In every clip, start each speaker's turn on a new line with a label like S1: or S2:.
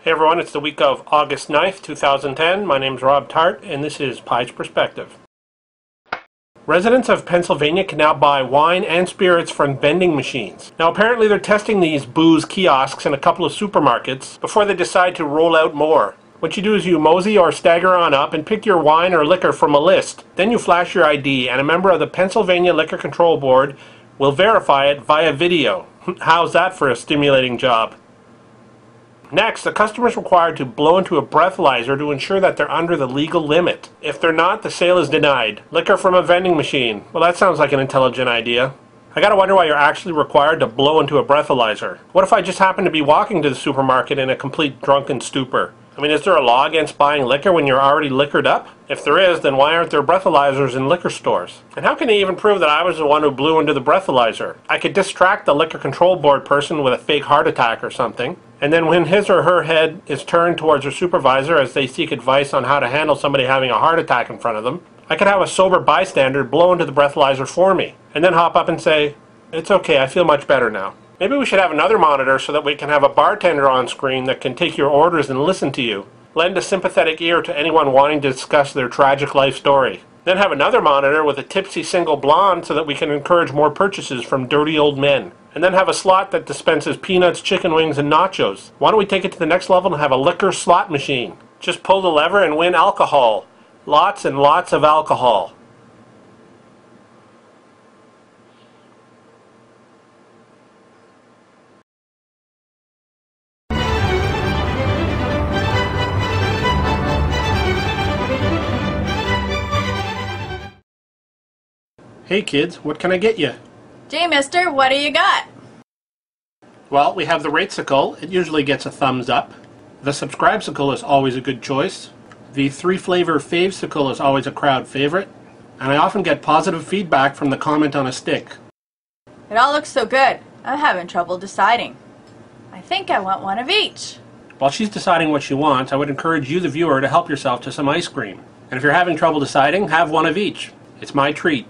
S1: Hey everyone, it's the week of August 9th, 2010. My name's Rob Tart, and this is Pie's Perspective. Residents of Pennsylvania can now buy wine and spirits from vending machines. Now apparently they're testing these booze kiosks in a couple of supermarkets before they decide to roll out more. What you do is you mosey or stagger on up and pick your wine or liquor from a list. Then you flash your ID, and a member of the Pennsylvania Liquor Control Board will verify it via video. How's that for a stimulating job? Next, the customer is required to blow into a breathalyzer to ensure that they're under the legal limit. If they're not, the sale is denied. Liquor from a vending machine. Well, that sounds like an intelligent idea. I gotta wonder why you're actually required to blow into a breathalyzer. What if I just happen to be walking to the supermarket in a complete drunken stupor? I mean, is there a law against buying liquor when you're already liquored up? If there is, then why aren't there breathalyzers in liquor stores? And how can they even prove that I was the one who blew into the breathalyzer? I could distract the liquor control board person with a fake heart attack or something, and then when his or her head is turned towards their supervisor as they seek advice on how to handle somebody having a heart attack in front of them, I could have a sober bystander blow into the breathalyzer for me, and then hop up and say, "It's okay, I feel much better now." Maybe we should have another monitor so that we can have a bartender on screen that can take your orders and listen to you. Lend a sympathetic ear to anyone wanting to discuss their tragic life story. Then have another monitor with a tipsy single blonde so that we can encourage more purchases from dirty old men. And then have a slot that dispenses peanuts, chicken wings, and nachos. Why don't we take it to the next level and have a liquor slot machine? Just pull the lever and win alcohol. Lots and lots of alcohol. Hey kids, what can I get you?
S2: Gee, mister, what do you got?
S1: Well, we have the Ratesicle. It usually gets a thumbs up. The Subscribesicle is always a good choice. The 3-flavor Favesicle is always a crowd favorite. And I often get positive feedback from the comment on a stick.
S2: It all looks so good. I'm having trouble deciding. I think I want one of each.
S1: While she's deciding what she wants, I would encourage you, the viewer, to help yourself to some ice cream. And if you're having trouble deciding, have one of each. It's my treat.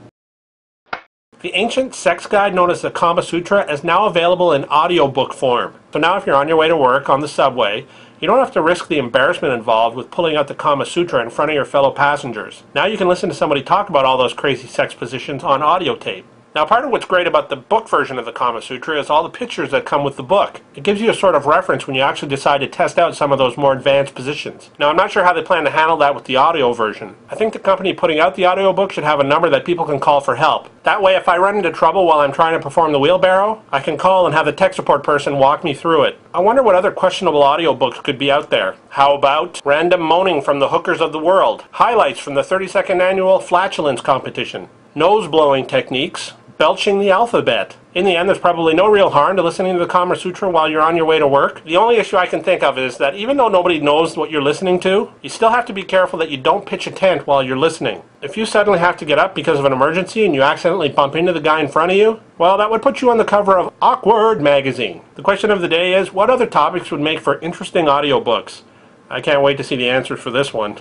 S1: The ancient sex guide known as the Kama Sutra is now available in audiobook form. So now if you're on your way to work on the subway, you don't have to risk the embarrassment involved with pulling out the Kama Sutra in front of your fellow passengers. Now you can listen to somebody talk about all those crazy sex positions on audio tape. Now part of what's great about the book version of the Kama Sutra is all the pictures that come with the book. It gives you a sort of reference when you actually decide to test out some of those more advanced positions. Now I'm not sure how they plan to handle that with the audio version. I think the company putting out the audiobook should have a number that people can call for help. That way if I run into trouble while I'm trying to perform the wheelbarrow, I can call and have the tech support person walk me through it. I wonder what other questionable audiobooks could be out there. How about random moaning from the hookers of the world? Highlights from the 32nd annual flatulence competition? Nose blowing techniques? Belching the alphabet. In the end, there's probably no real harm to listening to the Kama Sutra while you're on your way to work. The only issue I can think of is that even though nobody knows what you're listening to, you still have to be careful that you don't pitch a tent while you're listening. If you suddenly have to get up because of an emergency and you accidentally bump into the guy in front of you, well, that would put you on the cover of Awkward magazine. The question of the day is, what other topics would make for interesting audiobooks? I can't wait to see the answers for this one.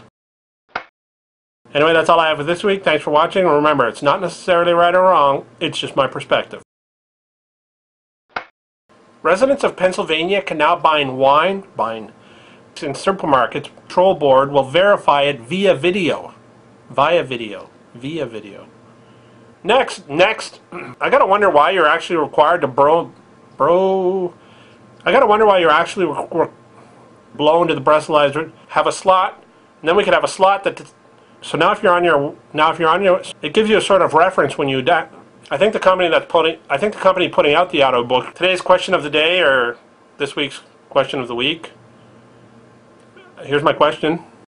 S1: Anyway, that's all I have for this week. Thanks for watching. And remember, it's not necessarily right or wrong. It's just my perspective. Residents of Pennsylvania can now buy wine in supermarkets. The Control Board will verify it via video. Via video. Next. I gotta wonder why you're actually required to I gotta wonder why you're actually blow into the breathalyzer. Have a slot, and then we could have a slot that. So now if you're on your, it gives you a sort of reference when you die. I think the company putting out the audio book. Today's question of the day, or this week's question of the week. Here's my question.